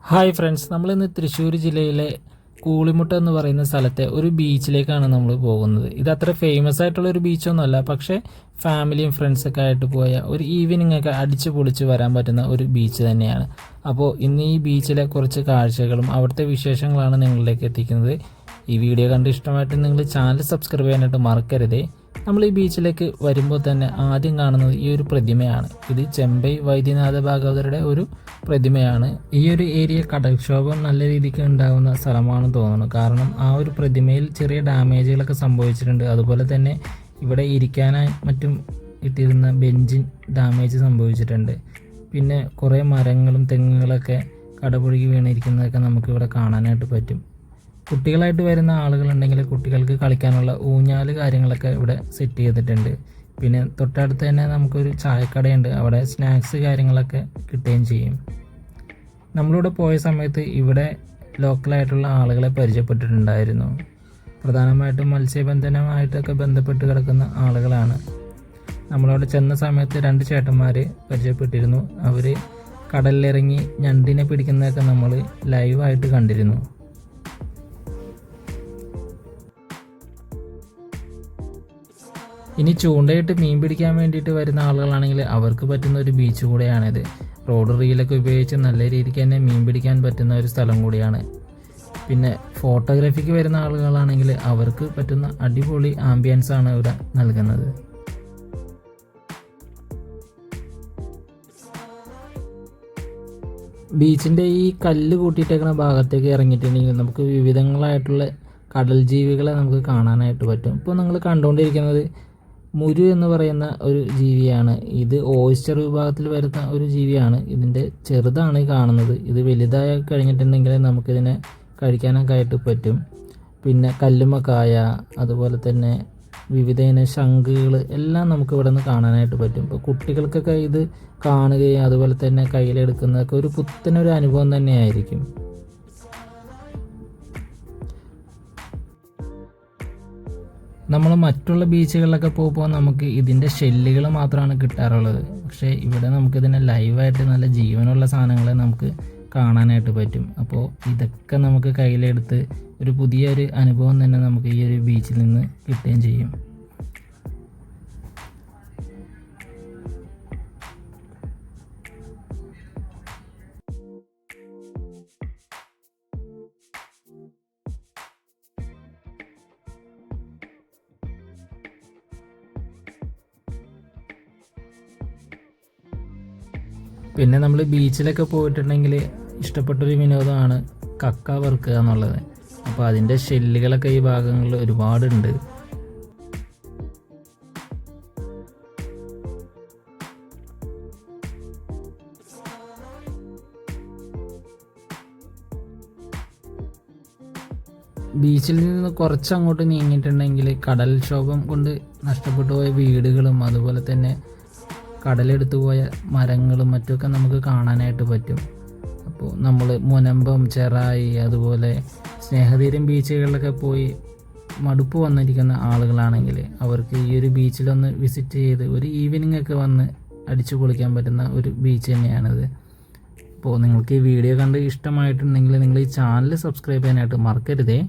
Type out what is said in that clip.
Hi friends, നമ്മളിന്ന് തൃശ്ശൂർ ജില്ലയിലെ കൂളിമുട്ട എന്ന് പറയുന്ന സ്ഥലത്തെ ഒരു ബീച്ചിലേക്കാണ് നമ്മൾ പോകുന്നത്. ഇത് അത്ര ഫേമസ് ആയിട്ടുള്ള ഒരു ബീച്ചൊന്നുമല്ല, പക്ഷേ ഫാമിലിയും ഫ്രണ്ട്സൊക്കെ ആയിട്ട് പോയ ഒരു ഈവനിങ് ഒക്കെ അടിച്ചു പൊളിച്ച് വരാൻ പറ്റുന്ന ഒരു ബീച്ച് തന്നെയാണ്. അപ്പോൾ ഇന്ന് ഈ ബീച്ചിലെ കുറച്ച് കാഴ്ചകളും അവിടുത്തെ വിശേഷങ്ങളാണ് നിങ്ങളിലേക്ക് എത്തിക്കുന്നത്. ഈ വീഡിയോ കണ്ട് ഇഷ്ടമായിട്ട് നിങ്ങൾ ചാനൽ സബ്സ്ക്രൈബ് ചെയ്യാനായിട്ട് മറക്കരുതേ. നമ്മൾ ഈ ബീച്ചിലേക്ക് വരുമ്പോൾ തന്നെ ആദ്യം കാണുന്നത് ഈ ഒരു പ്രതിമയാണ്. ഇത് ചെമ്പൈ വൈദ്യനാഥ ഭാഗവതരുടെ ഒരു പ്രതിമയാണ്. ഈ ഒരു ഏരിയ കടൽക്ഷോഭം നല്ല രീതിക്ക് ഉണ്ടാകുന്ന സ്ഥലമാണെന്ന് തോന്നുന്നു. കാരണം ആ ഒരു പ്രതിമയിൽ ചെറിയ ഡാമേജുകളൊക്കെ സംഭവിച്ചിട്ടുണ്ട്. അതുപോലെ തന്നെ ഇവിടെ ഇരിക്കാനായി മറ്റും ഇട്ടിരുന്ന ബെഞ്ചിൻ ഡാമേജ് സംഭവിച്ചിട്ടുണ്ട്. പിന്നെ കുറേ മരങ്ങളും തെങ്ങുകളൊക്കെ കടപുഴകി വീണിരിക്കുന്നതൊക്കെ നമുക്കിവിടെ കാണാനായിട്ട് പറ്റും. കുട്ടികളായിട്ട് വരുന്ന ആളുകളുണ്ടെങ്കിൽ കുട്ടികൾക്ക് കളിക്കാനുള്ള ഊഞ്ഞാല് കാര്യങ്ങളൊക്കെ ഇവിടെ സെറ്റ് ചെയ്തിട്ടുണ്ട്. പിന്നെ തൊട്ടടുത്ത് തന്നെ നമുക്കൊരു ചായക്കടയുണ്ട്, അവിടെ സ്നാക്സ് കാര്യങ്ങളൊക്കെ കിട്ടുകയും ചെയ്യും. നമ്മളിവിടെ പോയ സമയത്ത് ഇവിടെ ലോക്കലായിട്ടുള്ള ആളുകളെ പരിചയപ്പെട്ടിട്ടുണ്ടായിരുന്നു. പ്രധാനമായിട്ടും മത്സ്യബന്ധനമായിട്ടൊക്കെ ബന്ധപ്പെട്ട് കിടക്കുന്ന ആളുകളാണ്. നമ്മളവിടെ ചെന്ന സമയത്ത് 2 ചേട്ടന്മാർ പരിചയപ്പെട്ടിരുന്നു. അവർ കടലിലിറങ്ങി ഞണ്ടിനെ പിടിക്കുന്നതൊക്കെ നമ്മൾ ലൈവായിട്ട് കണ്ടിരുന്നു. ഇനി ചൂണ്ടയിട്ട് മീൻ പിടിക്കാൻ വേണ്ടിയിട്ട് വരുന്ന ആളുകളാണെങ്കിൽ അവർക്ക് പറ്റുന്ന ഒരു ബീച്ച് കൂടെയാണിത്. റോഡ് റീലൊക്കെ ഉപയോഗിച്ച് നല്ല രീതിക്ക് തന്നെ മീൻ പിടിക്കാൻ പറ്റുന്ന ഒരു സ്ഥലം കൂടിയാണ്. പിന്നെ ഫോട്ടോഗ്രാഫിക്ക് വരുന്ന ആളുകളാണെങ്കിൽ അവർക്ക് പറ്റുന്ന അടിപൊളി ആംബിയൻസ് ആണ് ഇവിടെ നൽകുന്നത്. ബീച്ചിൻ്റെ ഈ കല്ല് കൂട്ടിയിട്ടേക്കുന്ന ഭാഗത്തേക്ക് ഇറങ്ങിയിട്ടുണ്ടെങ്കിൽ നമുക്ക് വിവിധങ്ങളായിട്ടുള്ള കടൽ ജീവികളെ നമുക്ക് കാണാനായിട്ട് പറ്റും. ഇപ്പോൾ നിങ്ങൾ കണ്ടുകൊണ്ടിരിക്കുന്നത് മുരു എന്ന് പറയുന്ന ഒരു ജീവിയാണ്. ഇത് ഓയിസ്റ്റർ വിഭാഗത്തിൽ വരുന്ന ഒരു ജീവിയാണ്. ഇതിൻ്റെ ചെറുതാണ് കാണുന്നത്. ഇത് വലുതായി കഴിഞ്ഞിട്ടുണ്ടെങ്കിൽ നമുക്കിതിനെ കഴിക്കാനൊക്കെ ആയിട്ട് പറ്റും. പിന്നെ കല്ലുമ്മക്കായ, അതുപോലെ തന്നെ വിവിധയിന ശംഖുകൾ എല്ലാം നമുക്ക് ഇവിടെ നിന്ന് കാണാനായിട്ട് പറ്റും. ഇപ്പോൾ കുട്ടികൾക്കൊക്കെ ഇത് കാണുകയും അതുപോലെ തന്നെ കയ്യിലെടുക്കുന്നതൊക്കെ ഒരു പുത്തനൊരു അനുഭവം തന്നെയായിരിക്കും. നമ്മൾ മറ്റുള്ള ബീച്ചുകളിലൊക്കെ പോകുമ്പോൾ നമുക്ക് ഇതിൻ്റെ ഷെല്ലുകൾ മാത്രമാണ് കിട്ടാറുള്ളത്. പക്ഷേ ഇവിടെ നമുക്കിതിനെ ലൈവായിട്ട് നല്ല ജീവനുള്ള സാധനങ്ങളെ നമുക്ക് കാണാനായിട്ട് പറ്റും. അപ്പോൾ ഇതൊക്കെ നമുക്ക് കയ്യിലെടുത്ത് ഒരു പുതിയൊരു അനുഭവം തന്നെ നമുക്ക് ഈ ഒരു ബീച്ചിൽ നിന്ന് കിട്ടുകയും ചെയ്യും. പിന്നെ നമ്മൾ ബീച്ചിലൊക്കെ പോയിട്ടുണ്ടെങ്കിൽ ഇഷ്ടപ്പെട്ടൊരു വിനോദമാണ് കക്ക വറുക്കുക എന്നുള്ളത്. അപ്പോൾ അതിൻ്റെ ഷെല്ലുകളൊക്കെ ഈ ഭാഗങ്ങളിൽ ഒരുപാടുണ്ട്. ബീച്ചിൽ നിന്ന് കുറച്ചങ്ങോട്ട് നീങ്ങിയിട്ടുണ്ടെങ്കിൽ കടൽക്ഷോഭം കൊണ്ട് നഷ്ടപ്പെട്ടു പോയ വീടുകളും അതുപോലെ തന്നെ കടലെടുത്തു പോയ മരങ്ങളും മറ്റുമൊക്കെ നമുക്ക് കാണാനായിട്ട് പറ്റും. അപ്പോൾ നമ്മൾ മുനമ്പം, ചെറായി, അതുപോലെ സ്നേഹതീരം ബീച്ചുകളിലൊക്കെ പോയി മടുപ്പ് വന്നിരിക്കുന്ന ആളുകളാണെങ്കിൽ അവർക്ക് ഈ ഒരു ബീച്ചിലൊന്ന് വിസിറ്റ് ചെയ്ത് ഒരു ഈവനിങ് ഒക്കെ വന്ന് അടിച്ചു പൊളിക്കാൻ പറ്റുന്ന ഒരു ബീച്ച് തന്നെയാണിത്. അപ്പോൾ നിങ്ങൾക്ക് ഈ വീഡിയോ കണ്ട് ഇഷ്ടമായിട്ടുണ്ടെങ്കിൽ നിങ്ങൾ ഈ ചാനൽ സബ്സ്ക്രൈബ് ചെയ്യാനായിട്ട് മറക്കരുതേ.